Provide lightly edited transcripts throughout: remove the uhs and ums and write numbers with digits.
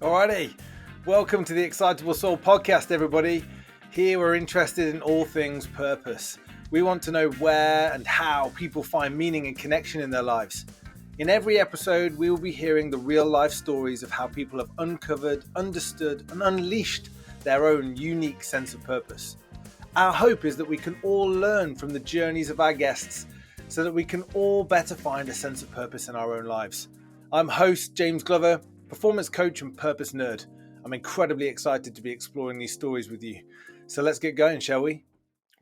Alrighty, welcome to the Excitable Soul Podcast, everybody. Here we're interested in all things purpose. We want to know where and how people find meaning and connection in their lives. In every episode, we will be hearing the real life stories of how people have uncovered, understood, and unleashed their own unique sense of purpose. Our hope is that we can all learn from the journeys of our guests so that we can all better find a sense of purpose in our own lives. I'm host James Glover, performance coach and purpose nerd. I'm incredibly excited to be exploring these stories with you. So let's get going, shall we?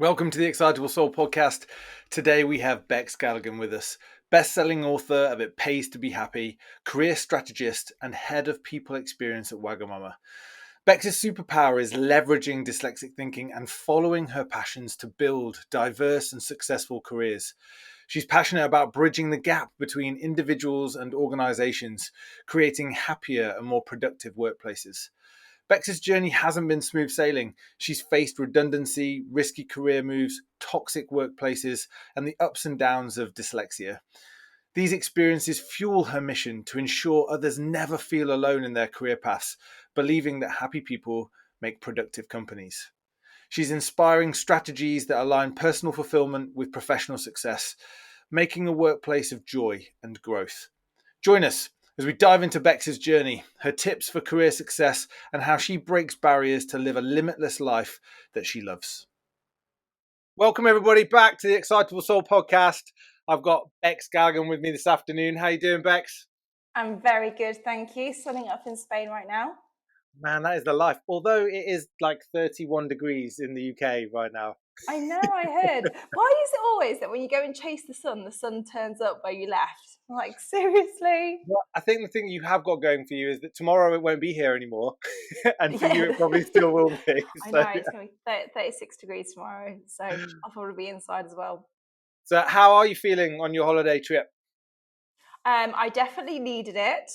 Welcome to the Excitable Soul Podcast. Today we have Bex Galligan with us, best-selling author of It Pays to Be Happy, career strategist, and head of people experience at Wagamama. Bex's superpower is leveraging dyslexic thinking and following her passions to build diverse and successful careers. She's passionate about bridging the gap between individuals and organizations, creating happier and more productive workplaces. Bex's journey hasn't been smooth sailing. She's faced redundancy, risky career moves, toxic workplaces, and the ups and downs of dyslexia. These experiences fuel her mission to ensure others never feel alone in their career paths, believing that happy people make productive companies. She's inspiring strategies that align personal fulfillment with professional success, making a workplace of joy and growth. Join us as we dive into Bex's journey, her tips for career success, and how she breaks barriers to live a limitless life that she loves. Welcome everybody back to the Excitable Soul Podcast. I've got Bex Galligan with me this afternoon. How you doing, Bex? I'm very good, thank you. Sunning up in Spain right now. Man, that is the life. Although it is like 31 degrees in the UK right now. I know, I heard. Why is it always that when you go and chase the sun turns up where you left? Like, seriously? Well, I think the thing you have got going for you is that tomorrow it won't be here anymore. And for you, it probably still will be. I know, it's going to be 36 degrees tomorrow, so I'll probably be inside as well. So how are you feeling on your holiday trip? I definitely needed it.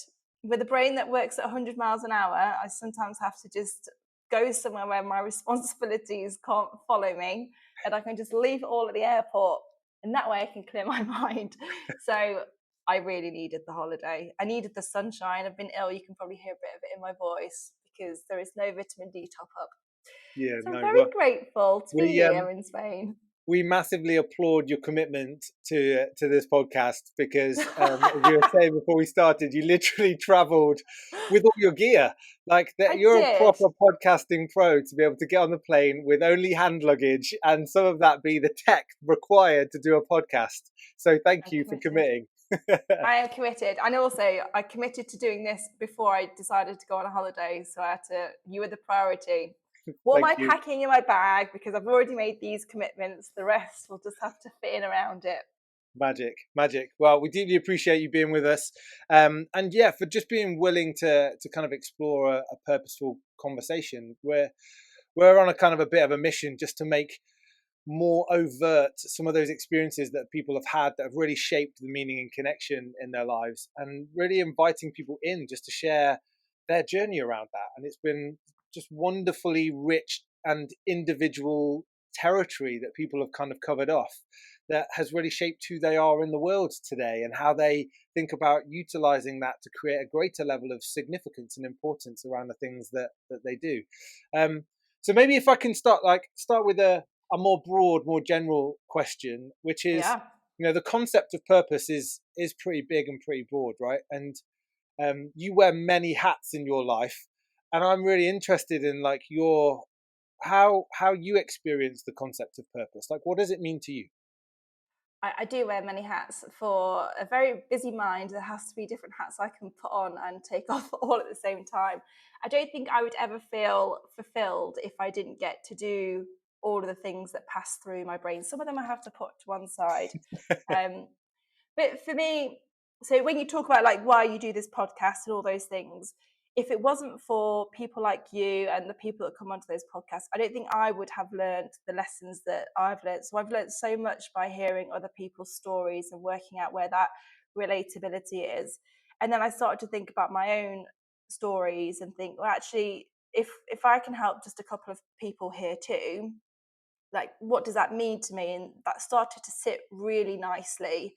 With a brain that works at 100 miles an hour, I sometimes have to just go somewhere where my responsibilities can't follow me, and I can just leave it all at the airport, and that way I can clear my mind. So I really needed the holiday. I needed the sunshine. I've been ill. You can probably hear a bit of it in my voice because there is no vitamin D top up. Yeah, so I'm very grateful to be here in Spain. We massively applaud your commitment to this podcast because, as you were saying before we started, you literally travelled with all your gear. You're a proper podcasting pro to be able to get on the plane with only hand luggage and some of that be the tech required to do a podcast. So thank you for committing. I am committed. And also, I committed to doing this before I decided to go on a holiday. So you were the priority. What am I packing in my bag? Because I've already made these commitments. The rest will just have to fit in around it. Magic. Well, we deeply appreciate you being with us. And yeah, for just being willing to kind of explore a purposeful conversation. We're on a kind of a bit of a mission just to make more overt some of those experiences that people have had that have really shaped the meaning and connection in their lives, and really inviting people in just to share their journey around that. And it's been just wonderfully rich and individual territory that people have kind of covered off that has really shaped who they are in the world today and how they think about utilizing that to create a greater level of significance and importance around the things that they do. So maybe if I can start with a more broad, more general question, which is, the concept of purpose is pretty big and pretty broad, right? And you wear many hats in your life. And I'm really interested in how you experience the concept of purpose. Like, what does it mean to you? I do wear many hats. For a very busy mind, there has to be different hats I can put on and take off all at the same time. I don't think I would ever feel fulfilled if I didn't get to do all of the things that pass through my brain. Some of them I have to put to one side. But for me, so when you talk about why you do this podcast and all those things, if it wasn't for people like you and the people that come onto those podcasts, I don't think I would have learned the lessons that I've learned. So I've learned so much by hearing other people's stories and working out where that relatability is. And then I started to think about my own stories and think, well, actually, if I can help just a couple of people here too, what does that mean to me? And that started to sit really nicely.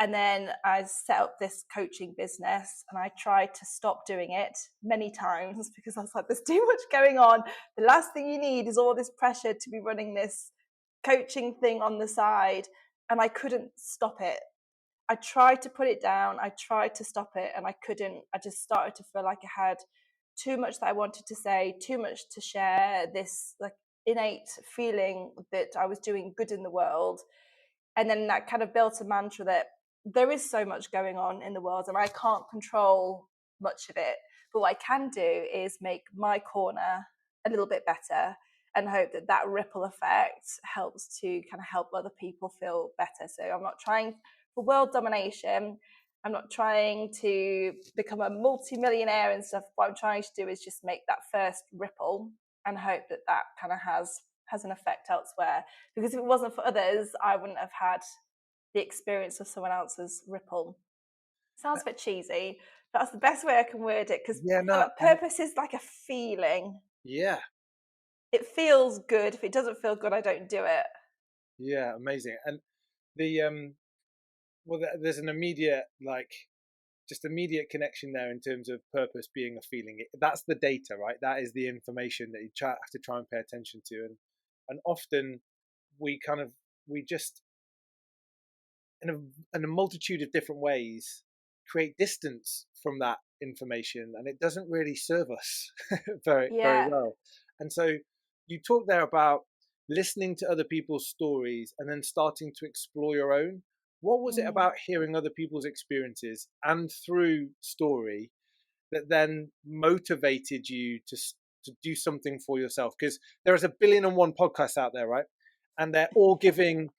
And then I set up this coaching business, and I tried to stop doing it many times because I was like, there's too much going on. The last thing you need is all this pressure to be running this coaching thing on the side. And I couldn't stop it. I tried to put it down. I tried to stop it, and I couldn't. I just started to feel like I had too much that I wanted to say, too much to share, this like innate feeling that I was doing good in the world. And then that kind of built a mantra that there is so much going on in the world and I can't control much of it. But what I can do is make my corner a little bit better and hope that that ripple effect helps to kind of help other people feel better. So I'm not trying for world domination. I'm not trying to become a multi-millionaire and stuff. What I'm trying to do is just make that first ripple and hope that that kind of has an effect elsewhere. Because if it wasn't for others, I wouldn't have had the experience of someone else's ripple. Sounds a bit cheesy, but that's the best way I can word it, because purpose is like a feeling. Yeah. It feels good. If it doesn't feel good, I don't do it. Yeah, amazing. And the there's an immediate immediate connection there in terms of purpose being a feeling. That's the data, right? That is the information that you have to try and pay attention to. And often we just in a multitude of different ways create distance from that information, and it doesn't really serve us very well. And so you talk there about listening to other people's stories and then starting to explore your own. What was it about hearing other people's experiences and through story that then motivated you to do something for yourself? Because there's 1,000,000,001 podcasts out there, right? And they're all giving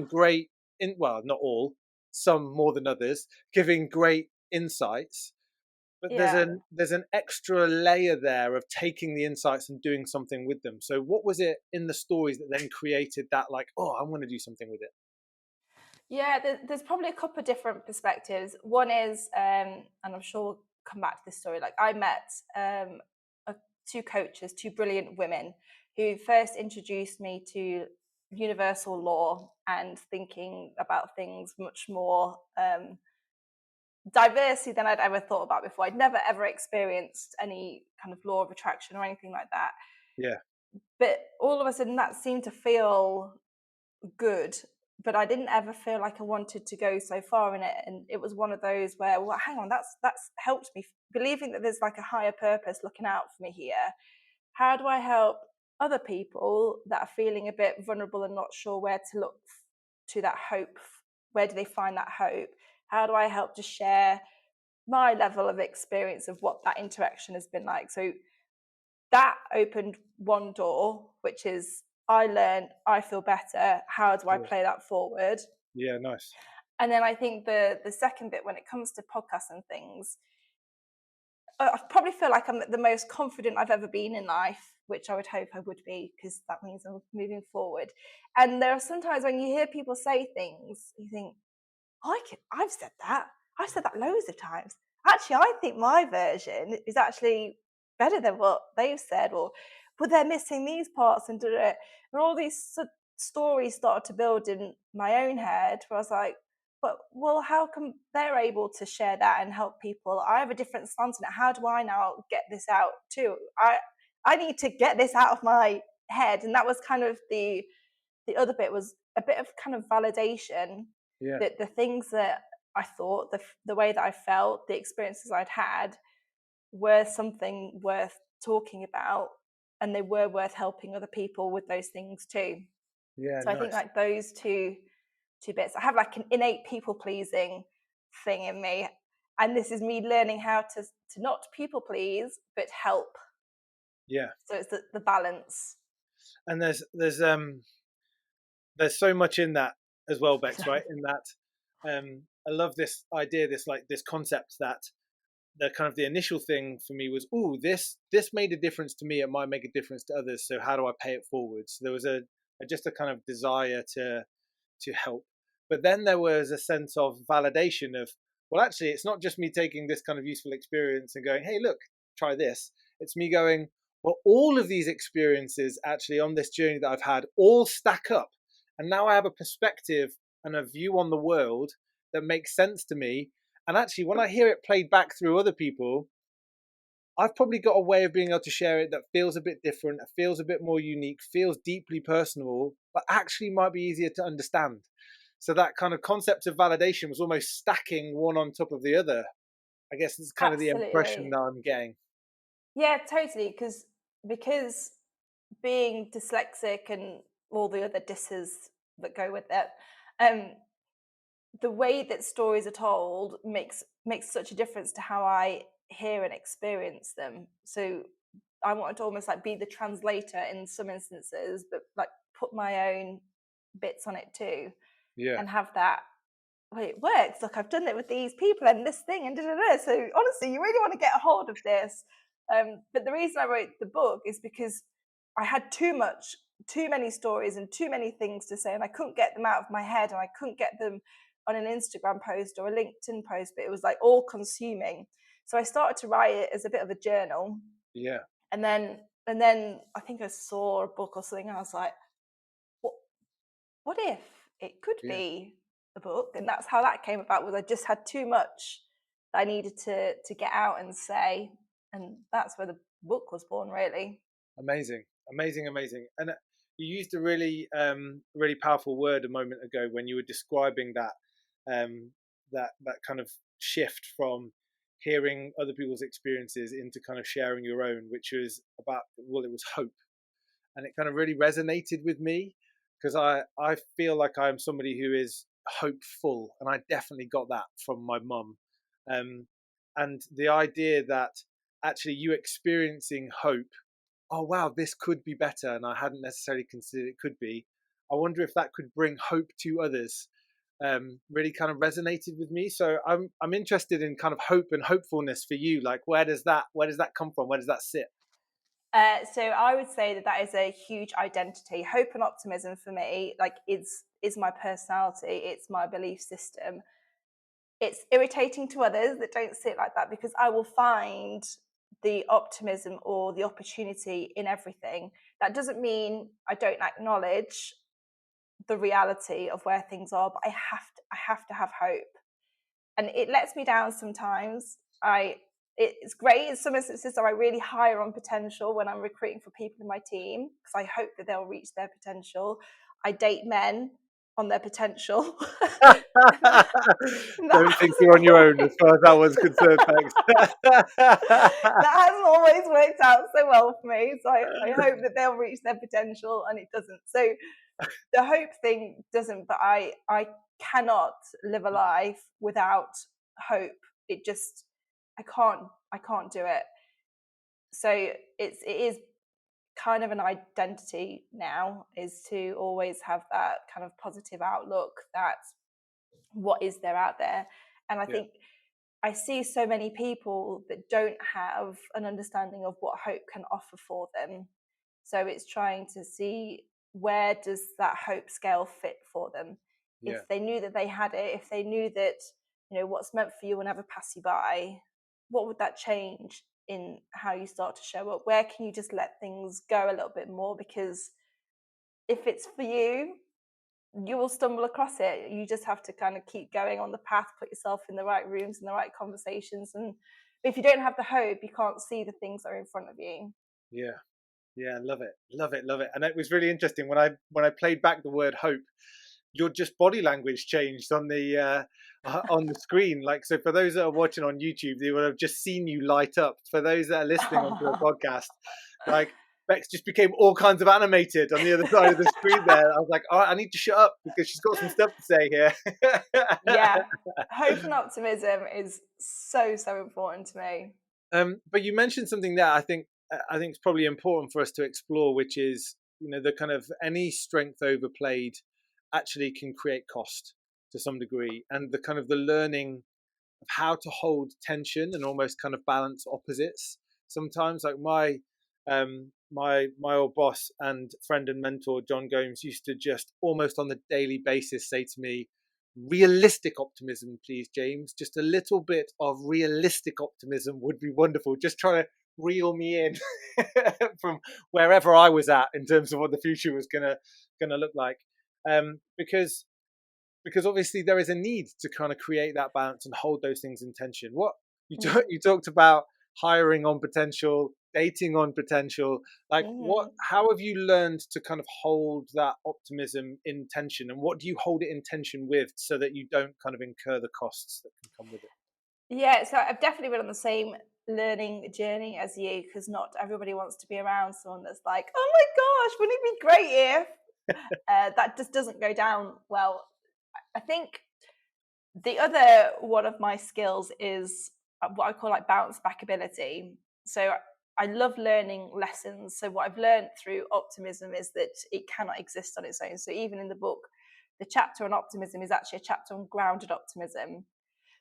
great, well, not all, some more than others, giving great insights. But there's an extra layer there of taking the insights and doing something with them. So what was it in the stories that then created that, like, oh, I want to do something with it? Yeah, there's probably a couple of different perspectives. One is, and I'm sure we'll come back to this story, like I met two coaches, two brilliant women who first introduced me to universal law and thinking about things much more diversely than I'd ever thought about before. I'd never ever experienced any kind of law of attraction or anything like that. Yeah. But all of a sudden that seemed to feel good, but I didn't ever feel like I wanted to go so far in it. And it was one of those where, well, hang on, that's helped me believing that there's like a higher purpose looking out for me here. How do I help other people that are feeling a bit vulnerable and not sure where to look to that hope? Where do they find that hope? How do I help to share my level of experience of what that interaction has been like? So that opened one door, which is I learned, I feel better. How do I play that forward? Yeah, nice. And then I think the second bit, when it comes to podcasts and things, I probably feel like I'm the most confident I've ever been in life, which I would hope I would be, because that means I'm moving forward. And there are sometimes when you hear people say things, you think, I've said that. I've said that loads of times. Actually, I think my version is actually better than what they've said, but they're missing these parts and all these stories started to build in my own head where I was like, well, how come they're able to share that and help people? I have a different slant on it. How do I now get this out too? I need to get this out of my head. And that was kind of the other bit, was a bit of kind of validation that the things that I thought, the way that I felt, the experiences I'd had were something worth talking about, and they were worth helping other people with those things too. Yeah. So nice. I think like those two bits. I have like an innate people pleasing thing in me, and this is me learning how to not people please but help. Yeah. So it's the balance. And there's so much in that as well, Bex, right? In that I love this idea, this concept that the kind of the initial thing for me was, this made a difference to me, it might make a difference to others, so how do I pay it forward? So there was just a kind of desire to help. But then there was a sense of validation of, well, actually, it's not just me taking this kind of useful experience and going, hey, look, try this. It's me going, well, all of these experiences actually on this journey that I've had all stack up. And now I have a perspective and a view on the world that makes sense to me. And actually, when I hear it played back through other people, I've probably got a way of being able to share it that feels a bit different, feels a bit more unique, feels deeply personal, but actually might be easier to understand. So that kind of concept of validation was almost stacking one on top of the other. I guess it's kind of the impression Absolutely. that I'm getting. Yeah, totally. Because being dyslexic and all the other disses that go with it, um, the way that stories are told makes such a difference to how I hear and experience them. So I wanted to almost like be the translator in some instances, but like put my own bits on it too, Yeah, and have that. Well, it works. Look, I've done it with these people and this thing and da, da, da. So honestly, you really want to get a hold of this. But the reason I wrote the book is because I had too many stories and too many things to say, and I couldn't get them out of my head, and I couldn't get them on an Instagram post or a LinkedIn post, but it was like all consuming. So I started to write it as a bit of a journal. yeah, And then I think I saw a book or something, and I was like, what if it could yeah. be a book? And that's how that came about. Was I just had too much that I needed to get out and say, and that's where the book was born, really. Amazing, amazing, amazing. And you used a really, really powerful word a moment ago when you were describing that kind of shift from hearing other people's experiences into kind of sharing your own, which was about, well, it was hope, and it kind of really resonated with me because I feel like I'm somebody who is hopeful, and I definitely got that from my mum, and the idea that actually you experiencing hope, oh wow, this could be better, and I hadn't necessarily considered it could be. I wonder if that could bring hope to others. Really kind of resonated with me. So I'm interested in kind of hope and hopefulness for you. Like, where does that come from? Where does that sit? So I would say that is a huge identity. Hope and optimism for me, like, is my personality. It's my belief system. It's irritating to others that don't see it like that, because I will find the optimism or the opportunity in everything. That doesn't mean I don't acknowledge the reality of where things are, but I have to have hope. And it lets me down sometimes. It's great in some instances, so I really hire on potential when I'm recruiting for people in my team, because I hope that they'll reach their potential. I date men on their potential. Don't That think hasn't you're on your own always as far as that was concerned, thanks. that hasn't always worked out so well for me. So I hope that they'll reach their potential, and it doesn't. So the hope thing doesn't, but I cannot live a life without hope. It just, I can't do it. So it is kind of an identity now, is to always have that kind of positive outlook, that what is there out there. And I Yeah, think I see so many people that don't have an understanding of what hope can offer for them. So it's trying to see, where does that hope scale fit for them? yeah, If they knew that they had it, if they knew that, what's meant for you will never pass you by, what would that change in how you start to show up? Where can you just let things go a little bit more? Because if it's for you, you will stumble across it. You just have to kind of keep going on the path, put yourself in the right rooms and the right conversations. And if you don't have the hope, you can't see the things that are in front of you. yeah, yeah. Love it, love it, love it. And it was really interesting when I played back the word hope. Your just body language changed on the screen. Like, so for those that are watching on YouTube, they will have just seen you light up. For those that are listening onto the podcast, like, Bex just became all kinds of animated on the other side of the screen there. I was like, all right, I need to shut up because she's got some stuff to say here. Yeah, hope and optimism is so important to me. But you mentioned something there. I think it's probably important for us to explore, which is, the kind of any strength overplayed actually can create cost to some degree, and the kind of the learning of how to hold tension and almost kind of balance opposites. Sometimes, like my old boss and friend and mentor John Gomes used to just almost on the daily basis say to me, realistic optimism, please, James. Just a little bit of realistic optimism would be wonderful. Just trying to reel me in from wherever I was at in terms of what the future was gonna look like. Because because obviously there is a need to kind of create that balance and hold those things in tension. What you talked about hiring on potential, dating on potential, like how have you learned to kind of hold that optimism in tension, and what do you hold it in tension with so that you don't kind of incur the costs that can come with it? Yeah, so I've definitely been on the same learning journey as you, because not everybody wants to be around someone that's like, oh my gosh, wouldn't it be great if that just doesn't go down well. I think the other one of my skills is what I call like bounce back ability. So I love learning lessons. So what I've learned through optimism is that it cannot exist on its own. So even in the book, the chapter on optimism is actually a chapter on grounded optimism.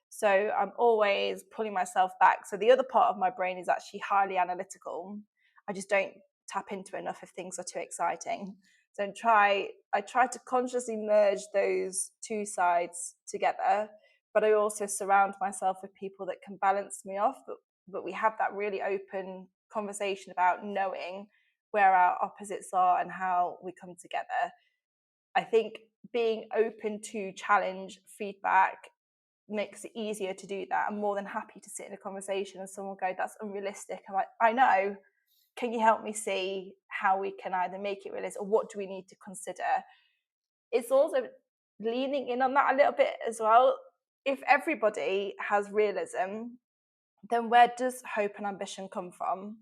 So I'm always pulling myself back. So the other part of my brain is actually highly analytical. I just don't tap into it enough if things are too exciting. So I try to consciously merge those two sides together, but I also surround myself with people that can balance me off. But we have that really open conversation about knowing where our opposites are and how we come together. I think being open to challenge, feedback, makes it easier to do that. I'm more than happy to sit in a conversation and someone will go, that's unrealistic. I'm like, I know. Can you help me see how we can either make it realistic, or what do we need to consider? It's also leaning in on that a little bit as well. If everybody has realism, then where does hope and ambition come from?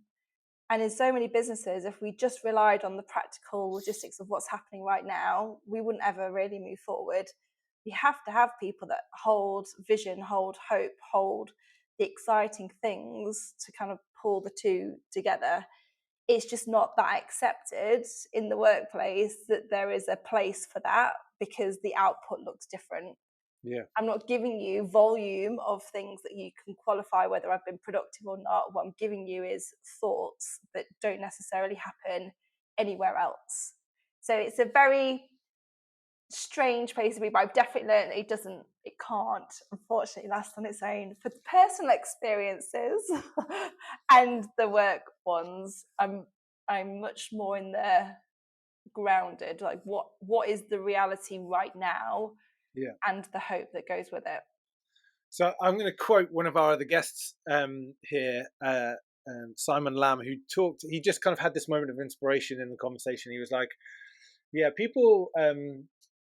And in so many businesses, if we just relied on the practical logistics of what's happening right now, we wouldn't ever really move forward. We have to have people that hold vision, hold hope, hold the exciting things to kind of pull the two together. It's just not that accepted in the workplace that there is a place for that, because the output looks different. Yeah. I'm not giving you volume of things that you can qualify whether I've been productive or not. What I'm giving you is thoughts that don't necessarily happen anywhere else. So it's a very strange place to be, but I've definitely learned it can't, unfortunately, last on its own. For personal experiences and the work ones, I'm much more in the grounded, like what is the reality right now, and the hope that goes with it. So I'm going to quote one of our other guests here, Simon Lamb, who talked. He just kind of had this moment of inspiration in the conversation. He was like, "Yeah, people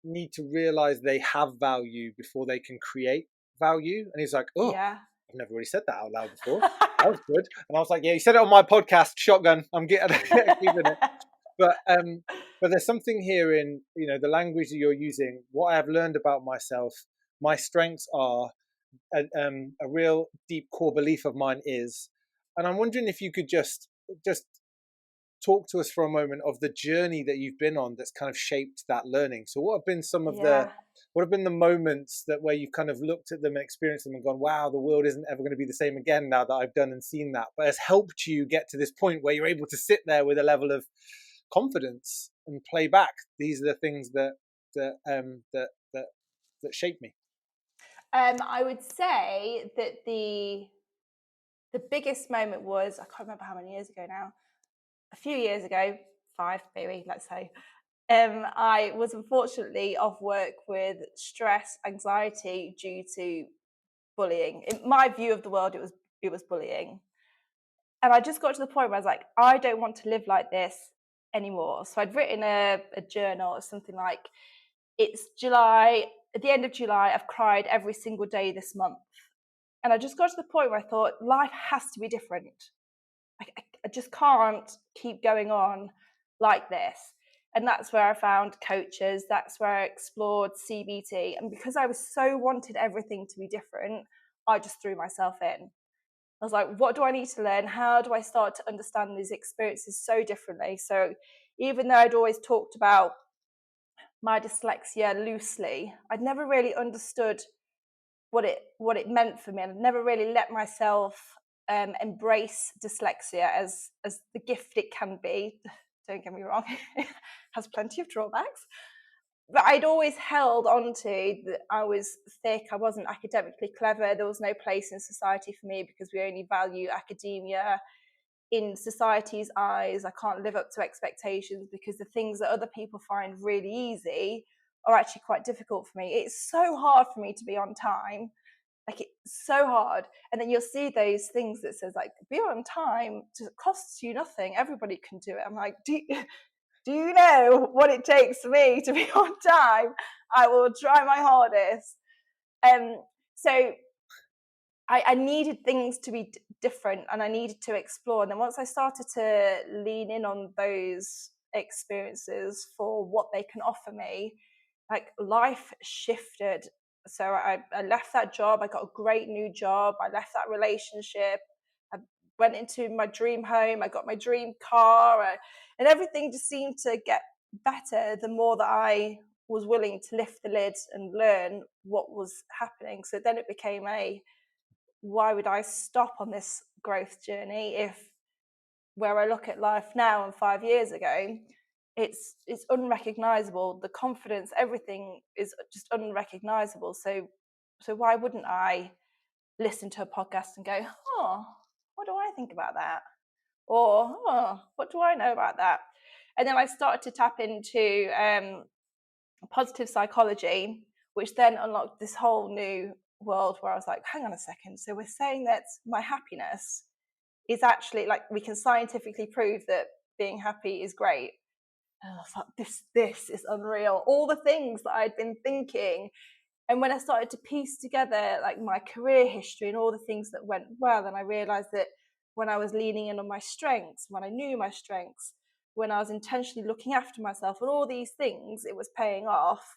need to realize they have value before they can create value." And he's like, "Oh, yeah. I've never really said that out loud before. That was good." And I was like, "Yeah, you said it on my podcast, Shotgun. I'm keeping it." But there's something here in the language that you're using. What I have learned about myself, my strengths are. A real deep core belief of mine is, and I'm wondering if you could just talk to us for a moment of the journey that you've been on that's kind of shaped that learning. So what have been some of what have been the moments that where you've kind of looked at them and experienced them and gone, wow, the world isn't ever going to be the same again now that I've done and seen that, but has helped you get to this point where you're able to sit there with a level of confidence and play back, these are the things that shape me? I would say that the biggest moment was, I can't remember how many years ago now, a few years ago, 5 maybe, let's say. I was unfortunately off work with stress, anxiety due to bullying. In my view of the world, it was bullying. And I just got to the point where I was like, I don't want to live like this anymore. So I'd written a journal or something like, it's July, at the end of July, I've cried every single day this month. And I just got to the point where I thought, life has to be different. I just can't keep going on like this. And that's where I found coaches. That's where I explored CBT. And because I was so wanted everything to be different, I just threw myself in. I was like, what do I need to learn? How do I start to understand these experiences so differently? So even though I'd always talked about my dyslexia loosely, I'd never really understood what it meant for me. I'd never really let myself embrace dyslexia as the gift it can be. Don't get me wrong, it has plenty of drawbacks. But I'd always held on to that I was thick, I wasn't academically clever, there was no place in society for me because we only value academia. In society's eyes, I can't live up to expectations because the things that other people find really easy are actually quite difficult for me. It's so hard for me to be on time. Like, it's so hard. And then you'll see those things that says like, be on time, it costs you nothing, everybody can do it. I'm like, do you know what it takes for me to be on time? I will try my hardest. So I needed things to be different, and I needed to explore. And then once I started to lean in on those experiences for what they can offer me, like, life shifted. So I left that job. I got a great new job. I left that relationship. I went into my dream home. I got my dream car, and everything just seemed to get better the more that I was willing to lift the lid and learn what was happening. So then it became why would I stop on this growth journey if, where I look at life now and 5 years ago, it's unrecognizable. The confidence, everything is just unrecognizable. So why wouldn't I listen to a podcast and go, oh, what do I think about that? Or, oh, what do I know about that? And then I started to tap into positive psychology, which then unlocked this whole new world where I was like, hang on a second. So we're saying that my happiness is actually, like, we can scientifically prove that being happy is great. And I was like, this is unreal. All the things that I'd been thinking. And when I started to piece together like my career history and all the things that went well, and I realized that when I was leaning in on my strengths, when I knew my strengths, when I was intentionally looking after myself and all these things, it was paying off.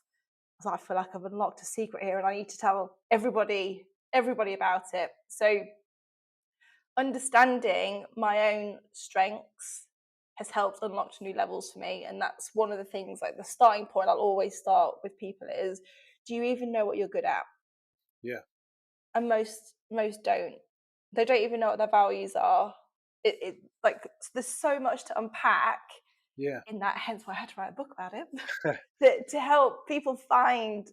I feel like I've unlocked a secret here and I need to tell everybody about it. So understanding my own strengths has helped unlock new levels for me. And that's one of the things, like, the starting point I'll always start with people is, do you even know what you're good at? Yeah. And most don't. They don't even know what their values are. It like, there's so much to unpack in that, hence why I had to write a book about it. to help people find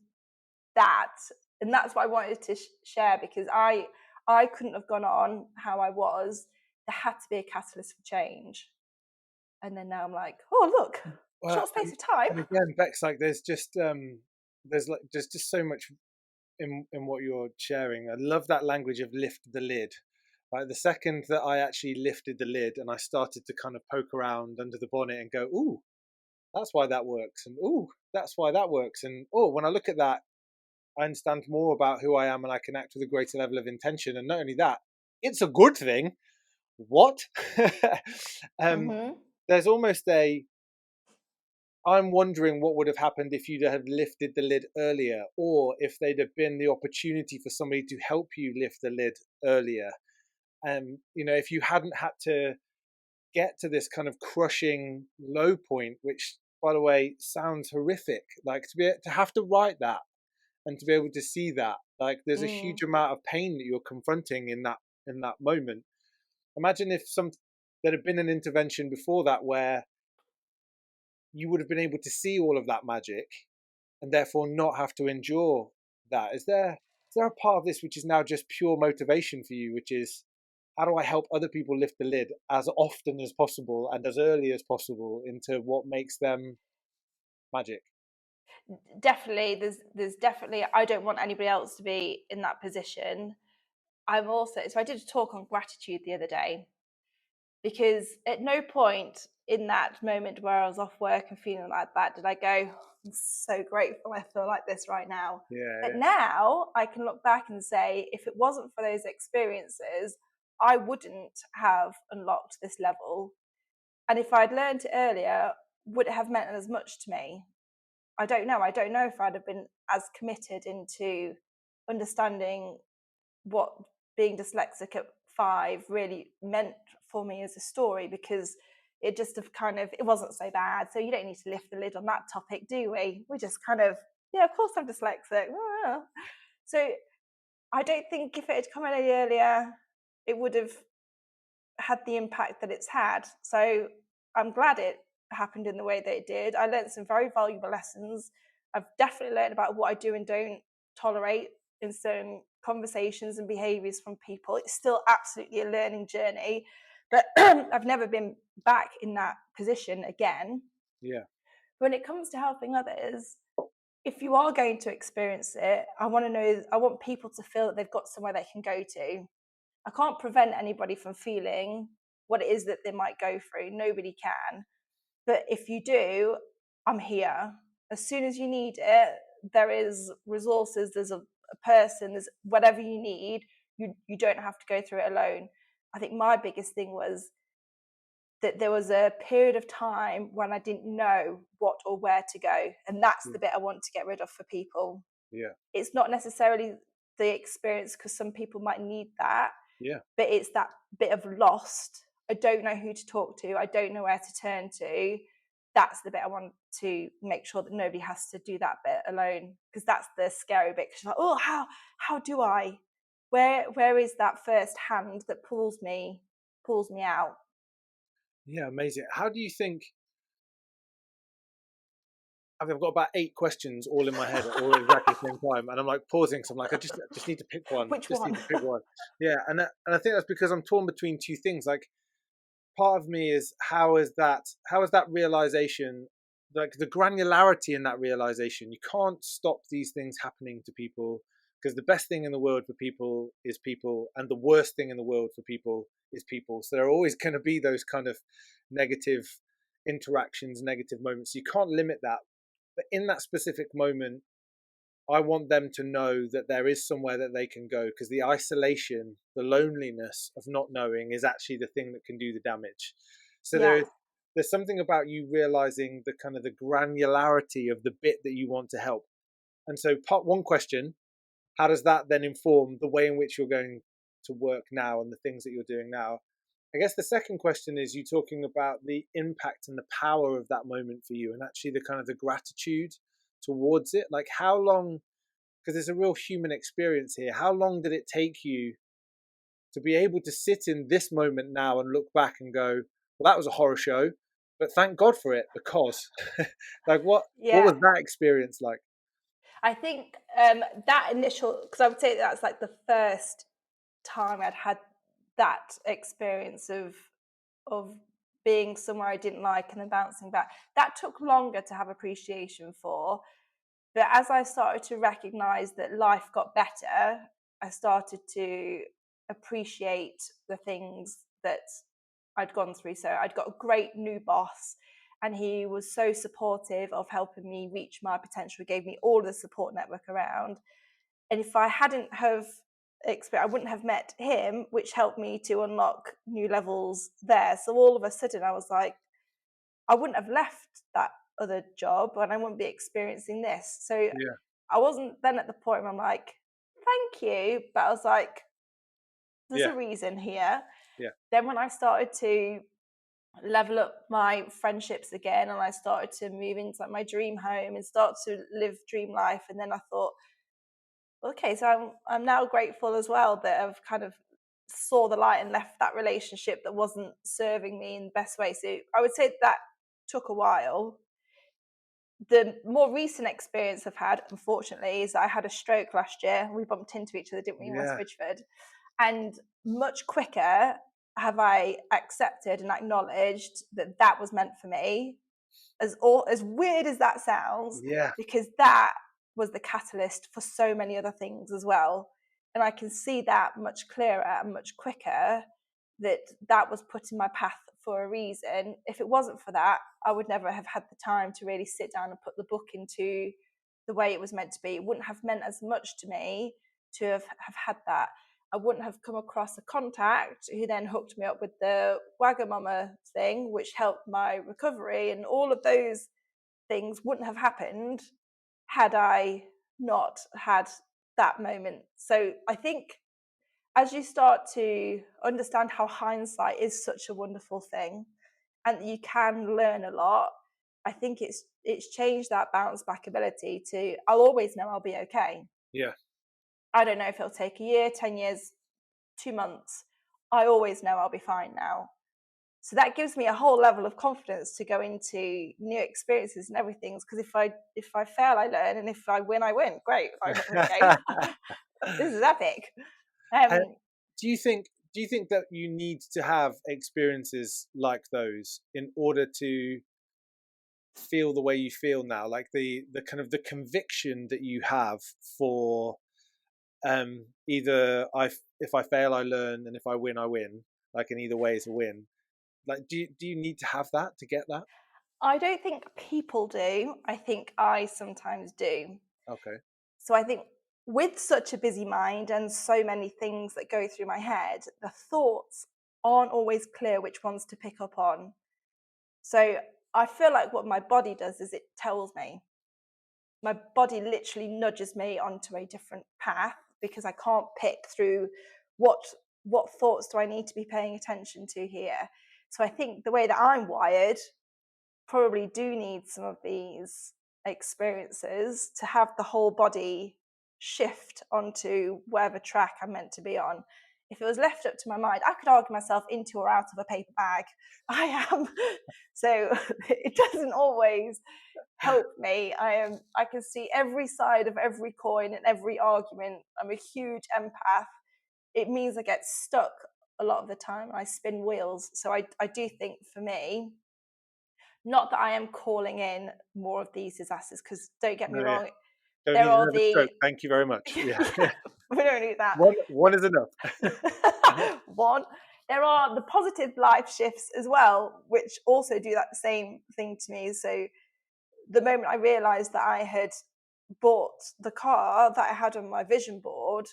that. And that's what I wanted to share, because I couldn't have gone on how I was. There had to be a catalyst for change. And then now I'm like, oh, look, short space of time. And again, Bex, like, there's just so much in what you're sharing. I love that language of lift the lid. Like, the second that I actually lifted the lid and I started to kind of poke around under the bonnet and go, ooh, that's why that works, and ooh, that's why that works, and oh, when I look at that, I understand more about who I am and I can act with a greater level of intention. And not only that, it's a good thing. What? There's almost I'm wondering what would have happened if you'd have lifted the lid earlier, or if there'd have been the opportunity for somebody to help you lift the lid earlier. If you hadn't had to get to this kind of crushing low point, which, by the way, sounds horrific, like, to have to write that and to be able to see that, like, there's a huge amount of pain that you're confronting in that moment. Imagine if there had been an intervention before that where you would have been able to see all of that magic and therefore not have to endure that. Is there a part of this which is now just pure motivation for you, which is, how do I help other people lift the lid as often as possible and as early as possible into what makes them magic? Definitely, there's definitely, I don't want anybody else to be in that position. So I did a talk on gratitude the other day, because at no point in that moment where I was off work and feeling like that did I go, I'm so grateful I feel like this right now. But now I can look back and say, if it wasn't for those experiences, I wouldn't have unlocked this level. And if I'd learned it earlier, would it have meant as much to me? I don't know. I don't know if I'd have been as committed into understanding what being dyslexic at 5 really meant for me as a story, because it just have kind of, it wasn't so bad. So you don't need to lift the lid on that topic, do we? We just kind of, yeah, of course I'm dyslexic. So I don't think if it had come any earlier, it would have had the impact that it's had. So I'm glad it happened in the way that it did. I learned some very valuable lessons. I've definitely learned about what I do and don't tolerate in certain conversations and behaviors from people. It's still absolutely a learning journey, but I've never been back in that position again. Yeah. When it comes to helping others, if you are going to experience it, I want people to feel that they've got somewhere they can go to. I can't prevent anybody from feeling what it is that they might go through. Nobody can. But if you do, I'm here. As soon as you need it, there is resources, there's a person, there's whatever you need. You don't have to go through it alone. I think my biggest thing was that there was a period of time when I didn't know what or where to go. And that's the bit I want to get rid of for people. Yeah. It's not necessarily the experience, because some people might need that. Yeah. But it's that bit of lost. I don't know who to talk to. I don't know where to turn to. That's the bit I want to make sure that nobody has to do that bit alone, because that's the scary bit. Because like, oh, how do I? Where is that first hand that pulls me out? Yeah, amazing. How do you think? I've got about 8 questions all in my head at all exactly the same time, and I'm like pausing. So I'm like, I just need to pick one. Which just one? need to pick one. Yeah, and I think that's because I'm torn between two things. Like, part of me is how is that realization, like the granularity in that realization. You can't stop these things happening to people, because the best thing in the world for people is people, and the worst thing in the world for people is people. So there are always going to be those kind of negative interactions, negative moments. You can't limit that. But in that specific moment, I want them to know that there is somewhere that they can go, because the isolation, the loneliness of not knowing is actually the thing that can do the damage. So Yeah. there's something about you realizing the kind of the granularity of the bit that you want to help. And so part one question, how does that then inform the way in which you're going to work now and the things that you're doing now? I guess the second question is you talking about the impact and the power of that moment for you, and actually the kind of the gratitude towards it. Like, how long, because there's a real human experience here, how long did it take you to be able to sit in this moment now and look back and go, well, that was a horror show, but thank God for it, because like what was that experience like? I think that initial, because I would say that's like the first time I'd had that experience of being somewhere I didn't like and then bouncing back. That took longer to have appreciation for. But as I started to recognize that life got better, I started to appreciate the things that I'd gone through. So I'd got a great new boss, and he was so supportive of helping me reach my potential. He gave me all the support network around. And if I hadn't have I wouldn't have met him, which helped me to unlock new levels there. So all of a sudden I was like, I wouldn't have left that other job and I wouldn't be experiencing this. So I wasn't then at the point where I'm like, thank you, but I was like, there's a reason here. Then when I started to level up my friendships again, and I started to move into like my dream home and start to live dream life, and then I thought, okay, so I'm now grateful as well that I've kind of saw the light and left that relationship that wasn't serving me in the best way. So I would say that took a while. The more recent experience I've had, unfortunately, is I had a stroke last year. We bumped into each other, didn't we, in West Bridgeford? And much quicker have I accepted and acknowledged that that was meant for me. As weird as that sounds, because that was the catalyst for so many other things as well. And I can see that much clearer and much quicker, that was put in my path for a reason. If it wasn't for that, I would never have had the time to really sit down and put the book into the way it was meant to be. It wouldn't have meant as much to me to have had that. I wouldn't have come across a contact who then hooked me up with the Wagamama thing, which helped my recovery, and all of those things wouldn't have happened had I not had that moment. So I think as you start to understand how hindsight is such a wonderful thing and that you can learn a lot, I think it's changed that bounce back ability to, I'll always know I'll be okay. I don't know if it'll take a year, 10 years, 2 months. I always know I'll be fine now. So that gives me a whole level of confidence to go into new experiences and everything. Because if I fail, I learn, and if I win, I win. Great. This is epic. Do you think that you need to have experiences like those in order to feel the way you feel now, like the kind of the conviction that you have for either if I fail I learn, and if I win I win, like in either way is a win. Like do you need to have that to get that? I don't think people do. I think I sometimes do. Okay. So I think with such a busy mind and so many things that go through my head, the thoughts aren't always clear which ones to pick up on. So I feel like what my body does is it tells me. My body literally nudges me onto a different path because I can't pick through what what thoughts do I need to be paying attention to here. So I think the way that I'm wired, probably do need some of these experiences to have the whole body shift onto whatever track I'm meant to be on. If it was left up to my mind, I could argue myself into or out of a paper bag. I am. So it doesn't always help me. I can see every side of every coin and every argument. I'm a huge empath. It means I get stuck a lot of the time. I spin wheels. So I do think for me, not that I am calling in more of these disasters, because don't get me No, yeah. wrong, Don't there need are another the stroke. Thank you very much. Yeah. yeah, we don't need that. One is enough. One, there are the positive life shifts as well, which also do that same thing to me. So the moment I realized that I had bought the car that I had on my vision board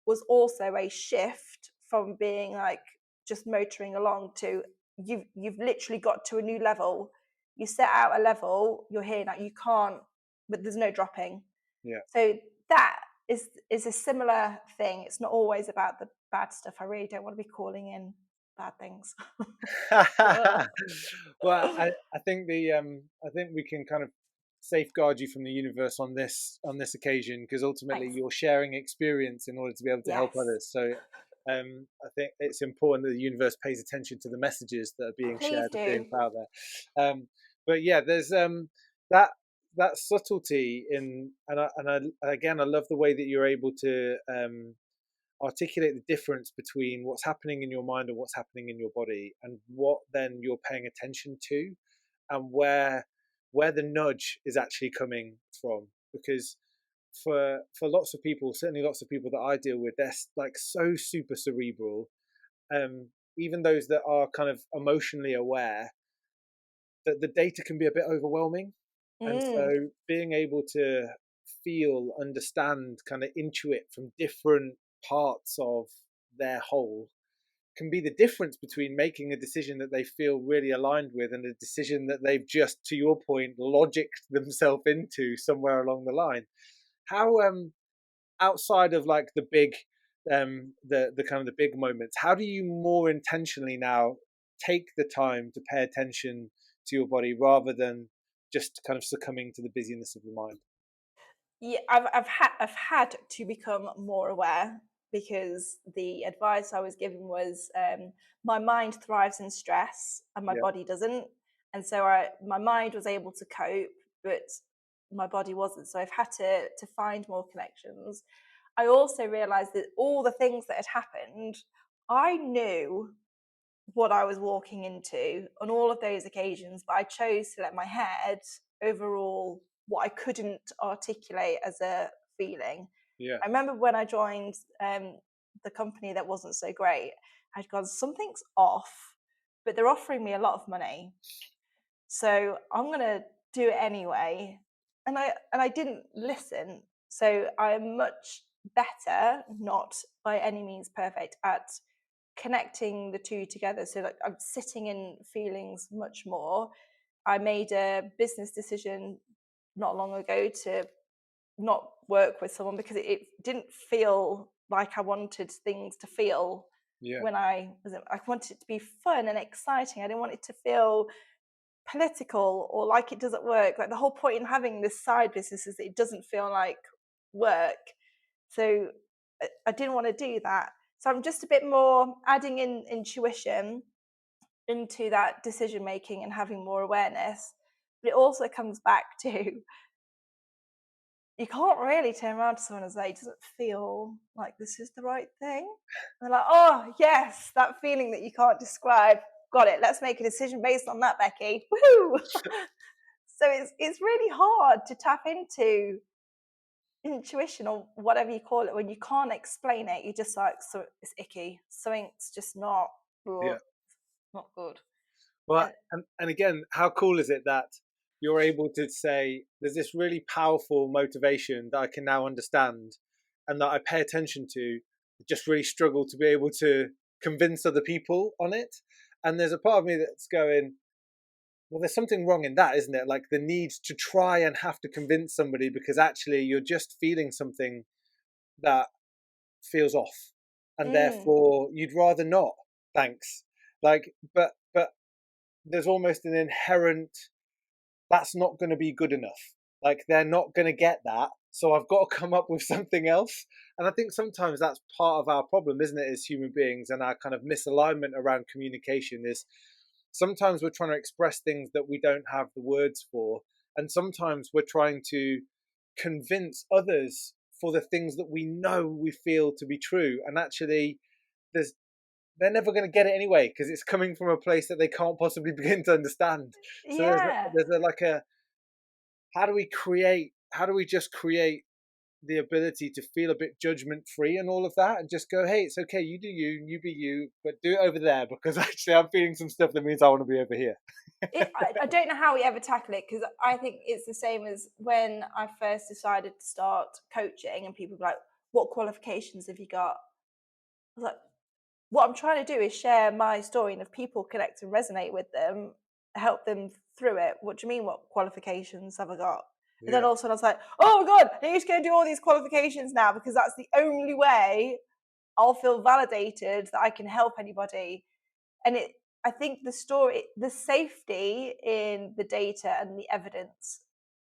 was also a shift from being like just motoring along to you've literally got to a new level. You set out a level, you're here now, you can't, but there's no dropping. Yeah. So that is a similar thing. It's not always about the bad stuff. I really don't want to be calling in bad things. Well, I think I think we can kind of safeguard you from the universe on this occasion, because ultimately Thanks. you're sharing experience in order to be able to help Yes. others. So I think it's important that the universe pays attention to the messages that are being Please shared and do. being put out there. But yeah, there's that that subtlety in, again I love the way that you're able to articulate the difference between what's happening in your mind and what's happening in your body, and what then you're paying attention to, and where the nudge is actually coming from. Because for lots of people, certainly lots of people that I deal with, they're like so super cerebral. Even those that are kind of emotionally aware, that the data can be a bit overwhelming. And Mm. so being able to feel, understand, kind of intuit from different parts of their whole can be the difference between making a decision that they feel really aligned with and a decision that they've just, to your point, logicked themselves into somewhere along the line. How outside of like the big the kind of the big moments, how do you more intentionally now take the time to pay attention to your body rather than just kind of succumbing to the busyness of the mind? Yeah, I've had to become more aware, because the advice I was given was my mind thrives in stress and my Yeah, body doesn't, and so my mind was able to cope, but my body wasn't. So I've had to find more connections. I also realized that all the things that had happened, I knew what I was walking into on all of those occasions, but I chose to let my head overrule what I couldn't articulate as a feeling. yeah, I remember when I joined the company that wasn't so great, I'd gone, something's off, but they're offering me a lot of money, so I'm going to do it anyway. And I didn't listen. So I'm much better, not by any means perfect, at connecting the two together. So like I'm sitting in feelings much more. I made a business decision not long ago to not work with someone because it didn't feel like I wanted things to feel yeah, when I wanted it to be fun and exciting. I didn't want it to feel political or like it doesn't work. Like the whole point in having this side business is that it doesn't feel like work. So I didn't want to do that. So I'm just a bit more adding in intuition into that decision making and having more awareness. But it also comes back to, you can't really turn around to someone and say, it doesn't feel like this is the right thing. And they're like, oh, yes, that feeling that you can't describe. Got it. Let's make a decision based on that, Becky. Woohoo! So it's really hard to tap into intuition or whatever you call it when you can't explain it. You're just like, so it's icky. Something's just not Yeah. not good. Well, and again, how cool is it that you're able to say there's this really powerful motivation that I can now understand and that I pay attention to, just really struggle to be able to convince other people on it. And there's a part of me that's going, well, there's something wrong in that, isn't it? Like the need to try and have to convince somebody because actually you're just feeling something that feels off, and therefore you'd rather not. Thanks. Like, but there's almost an inherent that's not going to be good enough. Like they're not going to get that, so I've got to come up with something else. And I think sometimes that's part of our problem, isn't it, as human beings, and our kind of misalignment around communication is sometimes we're trying to express things that we don't have the words for, and sometimes we're trying to convince others for the things that we know we feel to be true, and actually they're never going to get it anyway because it's coming from a place that they can't possibly begin to understand. So there's a like a how do we just create the ability to feel a bit judgment free and all of that, and just go, hey, it's okay, you do you, you be you, but do it over there because actually I'm feeling some stuff that means I want to be over here. I don't know how we ever tackle it, because I think it's the same as when I first decided to start coaching and people were like, what qualifications have you got? I was like, what I'm trying to do is share my story, and if people connect and resonate with them, help them through it. What do you mean, what qualifications have I got? And then all of a sudden I was like, oh my God, I need to go do all these qualifications now because that's the only way I'll feel validated that I can help anybody. And I think the safety in the data and the evidence,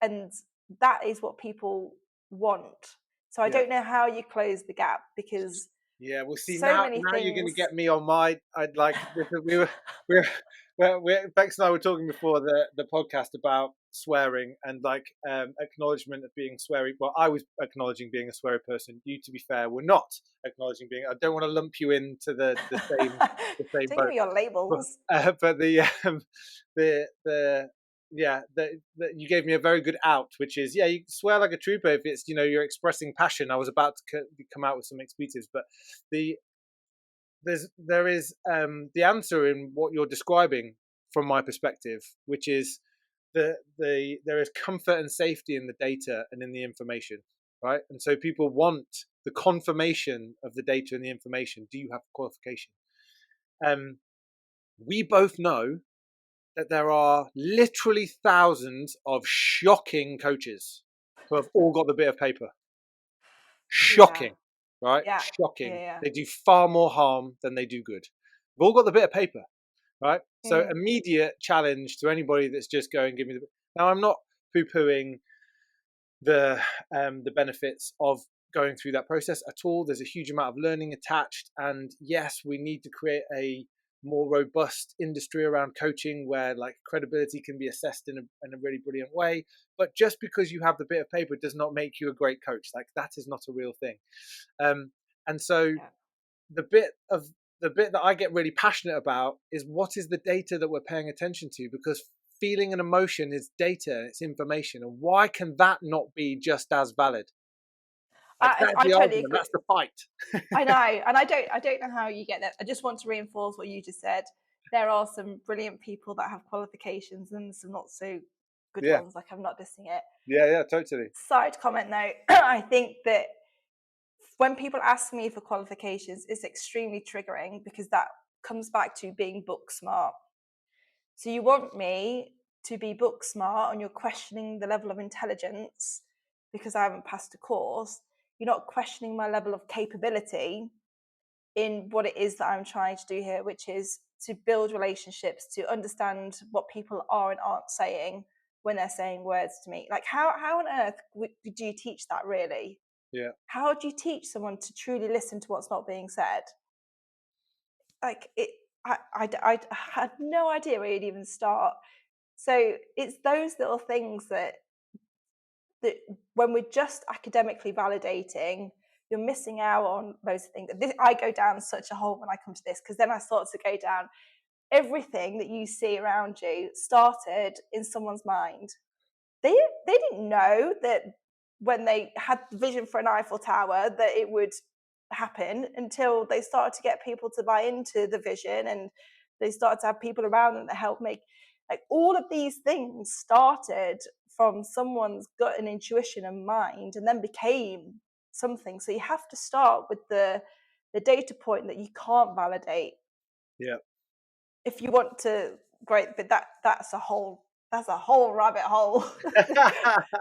and that is what people want. So I don't know how you close the gap, because we'll see. so Now many things. you're going to get me on my. I'd like Bex and I were talking before the podcast about swearing and like acknowledgement of being sweary. Well, I was acknowledging being a sweary person. You, to be fair, were not acknowledging being. I don't want to lump you into the same Don't give me your labels. But you gave me a very good out, which is you swear like a trooper if it's you're expressing passion. I was about to come out with some expletives, but there is the answer in what you're describing from my perspective, which is there is comfort and safety in the data and in the information, right? And so people want the confirmation of the data and the information. Do you have qualification? We both know that there are literally thousands of shocking coaches who have all got the bit of paper. Shocking, right? Shocking. They do far more harm than they do good. They've all got the bit of paper, right? So immediate challenge to anybody that's just going, give me the. Now, I'm not poo-pooing the benefits of going through that process at all. There's a huge amount of learning attached, and yes, we need to create a more robust industry around coaching where like credibility can be assessed in a really brilliant way. But just because you have the bit of paper does not make you a great coach. Like that is not a real thing. And so the bit that I get really passionate about is what is the data that we're paying attention to, because feeling and emotion is data, it's information, and why can that not be just as valid? Like that's the argument, agree. That's the fight. I know, and I don't know how you get that. I just want to reinforce what you just said. There are some brilliant people that have qualifications and some not so good ones. Like, I'm not dissing it. Yeah, totally. Side comment though, I think that when people ask me for qualifications, it's extremely triggering because that comes back to being book smart. So you want me to be book smart and you're questioning the level of intelligence because I haven't passed a course. You're not questioning my level of capability in what it is that I'm trying to do here, which is to build relationships, to understand what people are and aren't saying when they're saying words to me. Like how on earth would you teach that, really? Yeah. How do you teach someone to truly listen to what's not being said? Like I had no idea where you'd even start. So it's those little things that when we're just academically validating, you're missing out on most things. I go down such a hole when I come to this, because then I start to go down everything that you see around you started in someone's mind. they didn't know that when they had the vision for an Eiffel Tower that it would happen, until they started to get people to buy into the vision, and they started to have people around them that helped make, like, all of these things started from someone's gut and intuition and mind, and then became something. So you have to start with the data point that you can't validate. Yeah. If you want to, great, but that's a whole rabbit hole.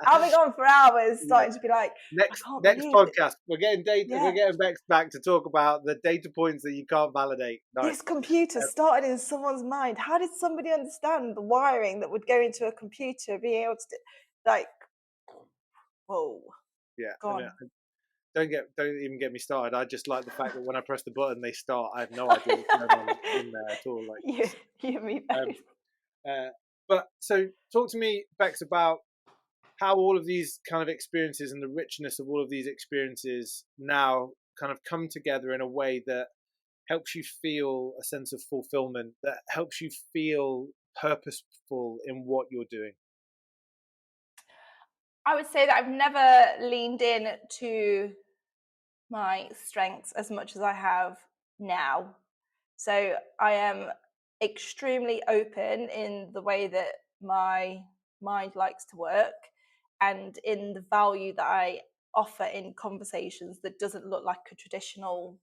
I'll be gone for hours starting to be like, next I can't believe podcast, we're getting data. Yeah. We're getting Bex back to talk about the data points that you can't validate. Nice. This computer started in someone's mind. How did somebody understand the wiring that would go into a computer, being able to, like, whow. Yeah. Gone. Don't even get me started. I just like the fact that when I press the button, they start. I have no idea what's going on in there at all. Like, you and me both. But so talk to me, Bex, about how all of these kind of experiences and the richness of all of these experiences now kind of come together in a way that helps you feel a sense of fulfillment, that helps you feel purposeful in what you're doing. I would say that I've never leaned in to my strengths as much as I have now. So I am extremely open in the way that my mind likes to work, and in the value that I offer in conversations that doesn't look like a traditional,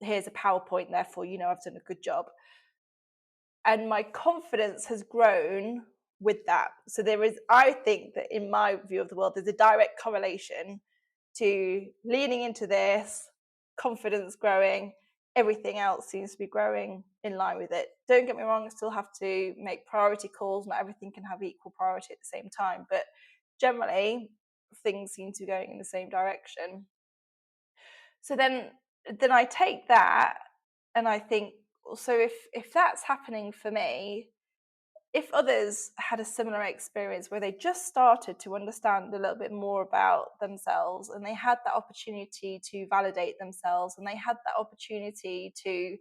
here's a PowerPoint, therefore you know I've done a good job. And my confidence has grown with that. So there is, I think that in my view of the world, there's a direct correlation to leaning into this, confidence growing, everything else seems to be growing in line with it. Don't get me wrong, I still have to make priority calls. Not everything can have equal priority at the same time, but generally things seem to be going in the same direction. So then I take that and I think, so if that's happening for me, if others had a similar experience where they just started to understand a little bit more about themselves, and they had that opportunity to validate themselves, and they had that opportunity to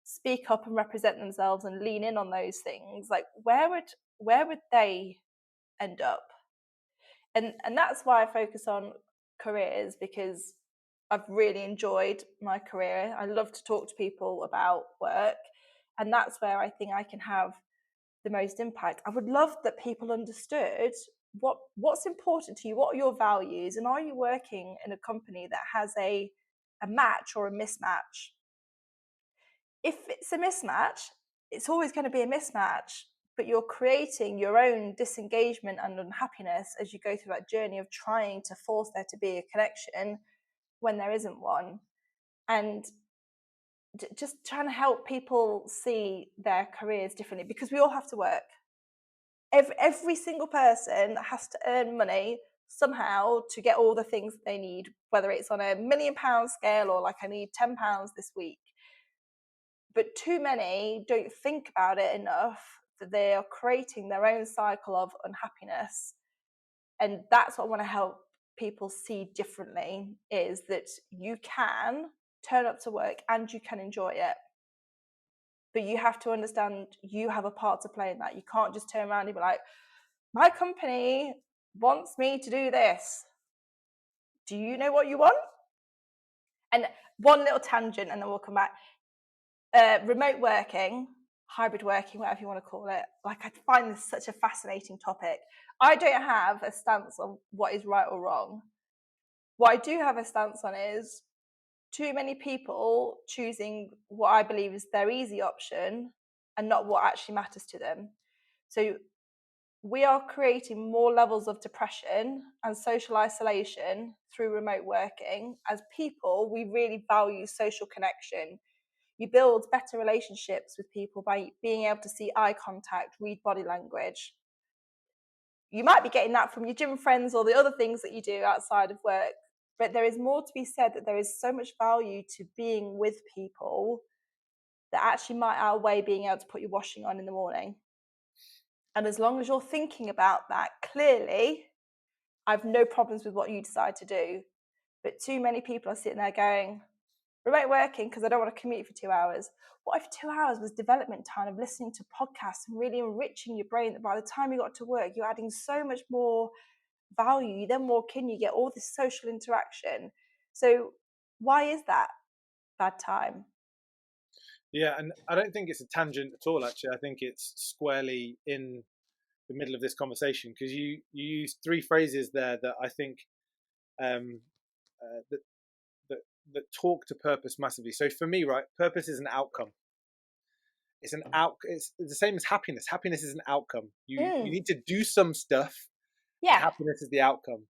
speak up and represent themselves and lean in on those things, like where would they end up? And that's why I focus on careers, because I've really enjoyed my career. I love to talk to people about work, and that's where I think I can have the most impact. I would love that people understood what's important to you, what are your values, and are you working in a company that has a match or a mismatch? If it's a mismatch, it's always going to be a mismatch, but you're creating your own disengagement and unhappiness as you go through that journey of trying to force there to be a connection when there isn't one. And just trying to help people see their careers differently, because we all have to work. Every single person has to earn money somehow to get all the things they need, whether it's on a £1 million scale or like I need £10 this week. But too many don't think about it enough, that they are creating their own cycle of unhappiness. And that's what I want to help people see differently, is that you can turn up to work and you can enjoy it. But you have to understand you have a part to play in that. You can't just turn around and be like, my company wants me to do this. Do you know what you want? And one little tangent, and then we'll come back. Remote working, hybrid working, whatever you want to call it. Like, I find this such a fascinating topic. I don't have a stance on what is right or wrong. What I do have a stance on is too many people choosing what I believe is their easy option and not what actually matters to them. So we are creating more levels of depression and social isolation through remote working. As people, we really value social connection. You build better relationships with people by being able to see eye contact, read body language. You might be getting that from your gym friends or the other things that you do outside of work, but there is more to be said, that there is so much value to being with people that actually might outweigh being able to put your washing on in the morning. And as long as you're thinking about that clearly, I've no problems with what you decide to do. But too many people are sitting there going, remote working because I don't want to commute for 2 hours. What if 2 hours was development time of listening to podcasts and really enriching your brain, that by the time you got to work, you're adding so much more value? You then walk in, you get all this social interaction. So why is that bad time? Yeah, and I don't think it's a tangent at all, actually. I think it's squarely in the middle of this conversation, because you used three phrases there that I think um, that, that talk to purpose massively. So for me, right, purpose is an outcome. It's an out. It's the same as happiness. Happiness is an outcome. You need to do some stuff, and Yeah. happiness is the outcome.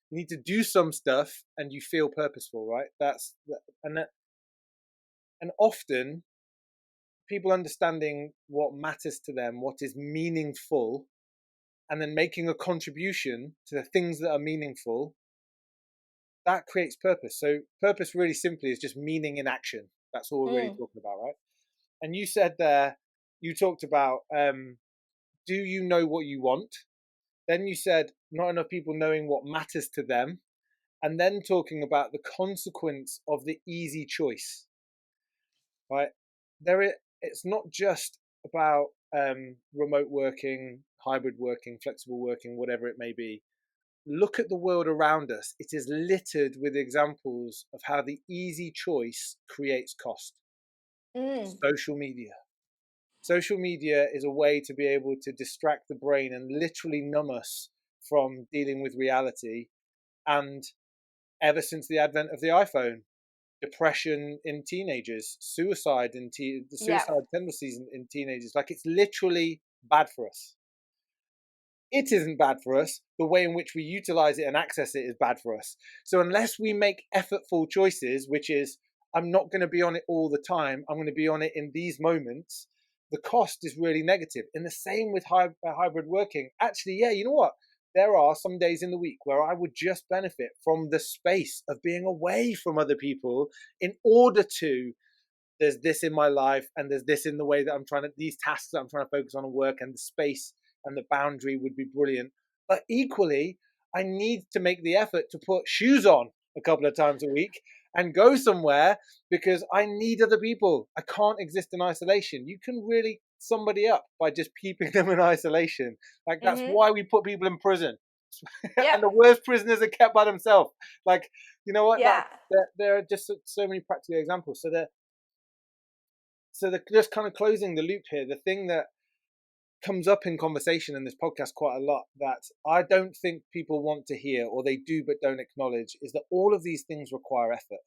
You need to do some stuff, and you feel purposeful, right? And often people understanding what matters to them, what is meaningful, and then making a contribution to the things that are meaningful, that creates purpose. So purpose really simply is just meaning in action. That's all we're really talking about, right? And you said there, you talked about, do you know what you want? Then you said not enough people knowing what matters to them, and then talking about the consequence of the easy choice, right? It's not just about remote working, hybrid working, flexible working, whatever it may be. Look at the world around us. It is littered with examples of how the easy choice creates cost. Social media. Social media is a way to be able to distract the brain and literally numb us from dealing with reality. And ever since the advent of the iPhone, depression in teenagers, suicide the Yeah. suicide tendencies in teenagers, like, it's literally bad for us. It isn't bad for us. The way in which we utilize it and access it is bad for us. So unless we make effortful choices, which is, I'm not going to be on it all the time, I'm going to be on it in these moments, the cost is really negative. And the same with hybrid working. Actually, yeah, you know what? There are some days in the week where I would just benefit from the space of being away from other people in order to, there's this in my life, and there's this in the way that I'm trying to, these tasks that I'm trying to focus on and work, and the space and the boundary would be brilliant. But equally, I need to make the effort to put shoes on a couple of times a week and go somewhere, because I need other people. I can't exist in isolation. You can really somebody up by just keeping them in isolation. Like, that's why we put people in prison. And the worst prisoners are kept by themselves. Like, you know what? Yeah. There are just so many practical examples. So they're just kind of closing the loop here. The thing that comes up in conversation in this podcast quite a lot that I don't think people want to hear, or they do but don't acknowledge, is that all of these things require effort,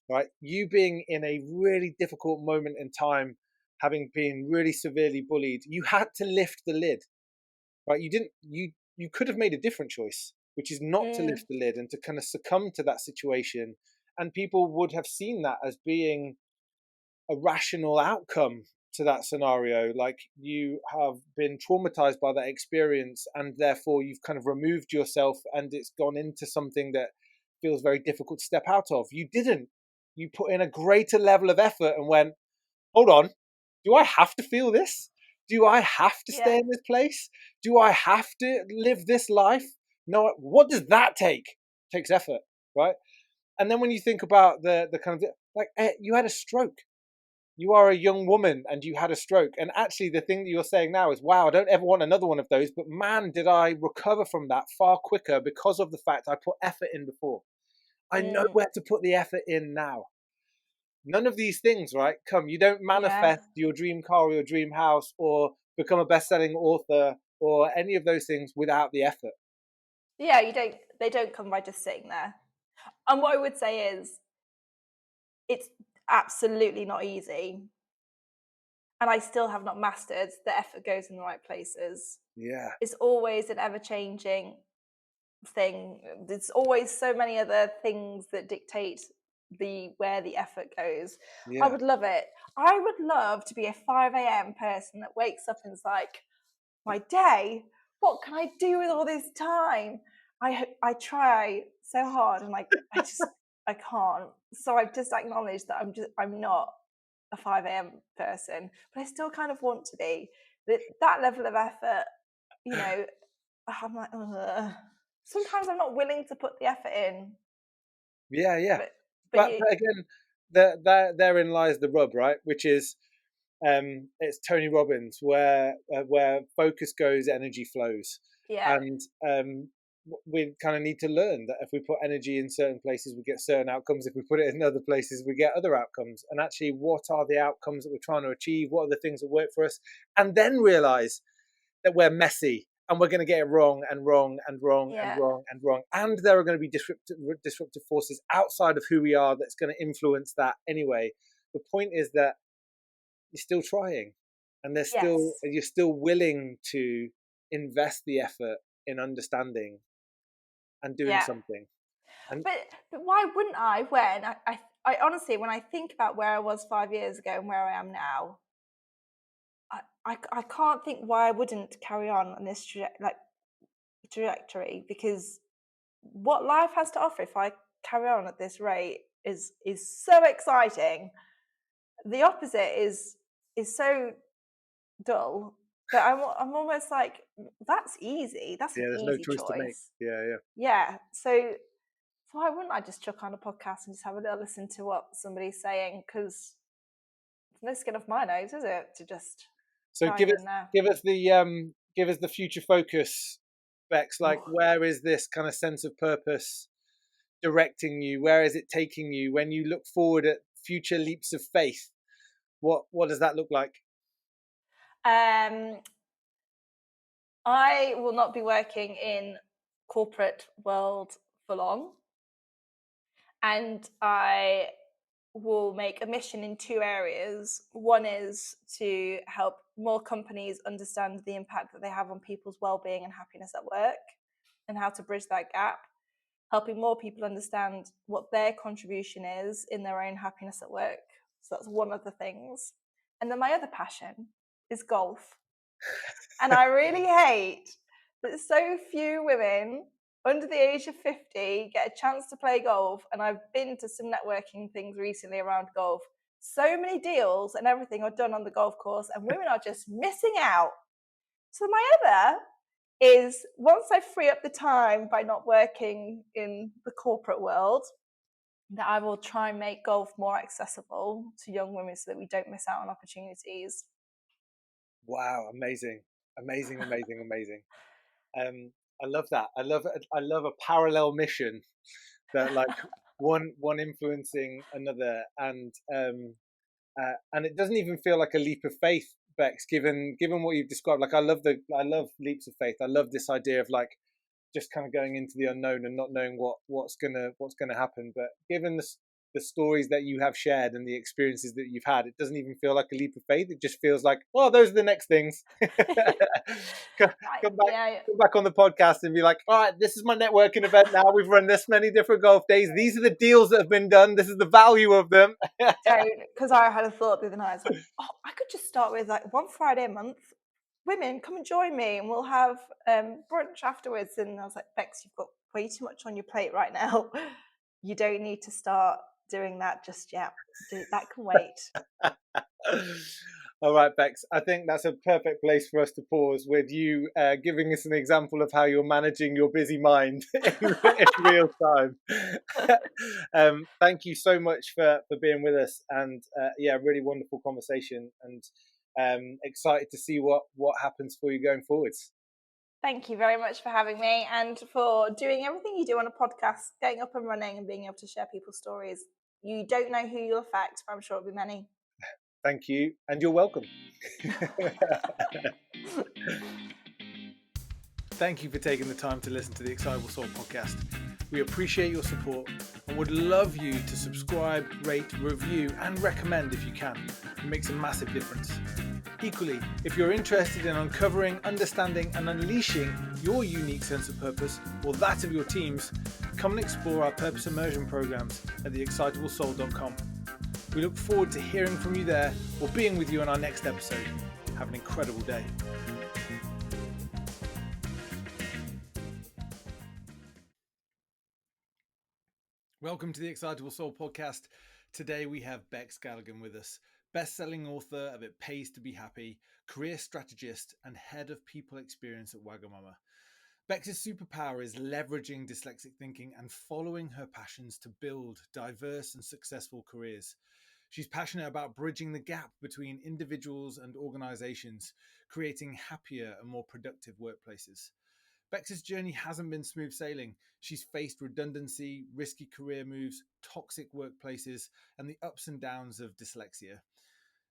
right? You being in a really difficult moment in time, having been really severely bullied, you had to lift the lid, right? You could have made a different choice, which is not to lift the lid and to kind of succumb to that situation. And people would have seen that as being a rational outcome to that scenario. Like, you have been traumatized by that experience, and therefore you've kind of removed yourself, and it's gone into something that feels very difficult to step out of. You didn't. You put in a greater level of effort and went, hold on, do I have to feel this? Do I have to stay in this place? Do I have to live this life? No. What does that take? It takes effort, right? And then when you think about the kind of, like, you had a stroke. You are a young woman and you had a stroke. And actually, the thing that you're saying now is, wow, I don't ever want another one of those. But man, did I recover from that far quicker because of the fact I put effort in before. I know where to put the effort in now. None of these things, right? You don't manifest your dream car or your dream house or become a best-selling author or any of those things without the effort. Yeah, they don't come by just sitting there. And what I would say is, it's absolutely not easy. And I still have not mastered the effort goes in the right places. Yeah. It's always an ever-changing thing. There's always so many other things that dictate where the effort goes. Yeah. I would love it. I would love to be a 5 a.m. person that wakes up and is like, my day, what can I do with all this time? I try so hard, and like I can't. So I've just acknowledged that I'm not a 5 a.m. person, but I still kind of want to be. That level of effort, you know, I'm like, ugh. Sometimes I'm not willing to put the effort in. Yeah. But But again, therein lies the rub, right? Which is it's Tony Robbins, where focus goes, energy flows, Yeah. and we kind of need to learn that if we put energy in certain places, we get certain outcomes. If we put it in other places, we get other outcomes. And actually, what are the outcomes that we're trying to achieve? What are the things that work for us? And then realize that we're messy and we're going to get it wrong and wrong and wrong and wrong and wrong. And there are going to be disruptive forces outside of who we are that's going to influence that anyway. The point is that you're still trying, and you're still willing to invest the effort in understanding and doing something. And but why wouldn't I? When I honestly, when I think about where I was 5 years ago and where I am now, I can't think why I wouldn't carry on this trajectory, because what life has to offer if I carry on at this rate is so exciting. The opposite is so dull that I'm almost like, that's easy. That's an there's no easy choice to make. Yeah. So why wouldn't I just chuck on a podcast and just have a little listen to what somebody's saying? Because it's no skin off my nose, is it? To just give us the future focus, Bex. Like, where is this kind of sense of purpose directing you? Where is it taking you? When you look forward at future leaps of faith, what does that look like? I will not be working in corporate world for long, and I will make a mission in 2 areas. One is to help more companies understand the impact that they have on people's well-being and happiness at work, and how to bridge that gap, helping more people understand what their contribution is in their own happiness at work. So that's one of the things. And then my other passion is golf. And I really hate that so few women under the age of 50 get a chance to play golf. And I've been to some networking things recently around golf. So many deals and everything are done on the golf course, and women are just missing out. So my other is, once I free up the time by not working in the corporate world, that I will try and make golf more accessible to young women so that we don't miss out on opportunities. Wow, amazing. I love that. I love a parallel mission that, like, one influencing another, and it doesn't even feel like a leap of faith, Bex, given what you've described. Like, I love leaps of faith. I love this idea of, like, just kind of going into the unknown and not knowing what's gonna happen. But given the stories that you have shared and the experiences that you've had, it doesn't even feel like a leap of faith. It just feels like, oh, those are the next things. come back on the podcast and be like, all right, this is my networking event now. We've run this many different golf days. These are the deals that have been done. This is the value of them. Because I had a thought the other night. I was like, oh, I could just start with like one Friday a month. Women, come and join me, and we'll have brunch afterwards. And I was like, Bex, you've got way too much on your plate right now. You don't need to start doing that just yet. That can wait. All right, Bex, I think that's a perfect place for us to pause, with you giving us an example of how you're managing your busy mind in real time. Thank you so much for being with us, and really wonderful conversation, and excited to see what happens for you going forwards. Thank you very much for having me, and for doing everything you do on a podcast, getting up and running and being able to share people's stories. You don't know who you'll affect, but I'm sure it'll be many. Thank you, and you're welcome. Thank you for taking the time to listen to the Excitable Soul Podcast. We appreciate your support and would love you to subscribe, rate, review, and recommend if you can. It makes a massive difference. Equally, if you're interested in uncovering, understanding, and unleashing your unique sense of purpose, or that of your teams, come and explore our purpose immersion programs at theexcitablesoul.com. We look forward to hearing from you there, or being with you on our next episode. Have an incredible day. Welcome to the Excitable Soul Podcast. Today we have Bex Galligan with us, best-selling author of It Pays to Be Happy, career strategist, and head of people experience at Wagamama. Bex's superpower is leveraging dyslexic thinking and following her passions to build diverse and successful careers. She's passionate about bridging the gap between individuals and organizations, creating happier and more productive workplaces. Bex's journey hasn't been smooth sailing. She's faced redundancy, risky career moves, toxic workplaces, and the ups and downs of dyslexia.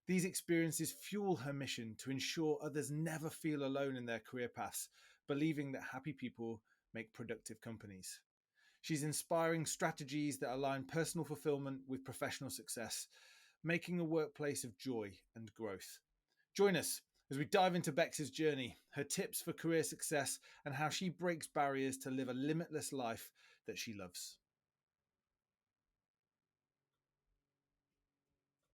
These experiences fuel her mission to ensure others never feel alone in their career paths, believing that happy people make productive companies. She's inspiring strategies that align personal fulfillment with professional success, making a workplace of joy and growth. Join us as we dive into Bex's journey, her tips for career success, and how she breaks barriers to live a limitless life that she loves.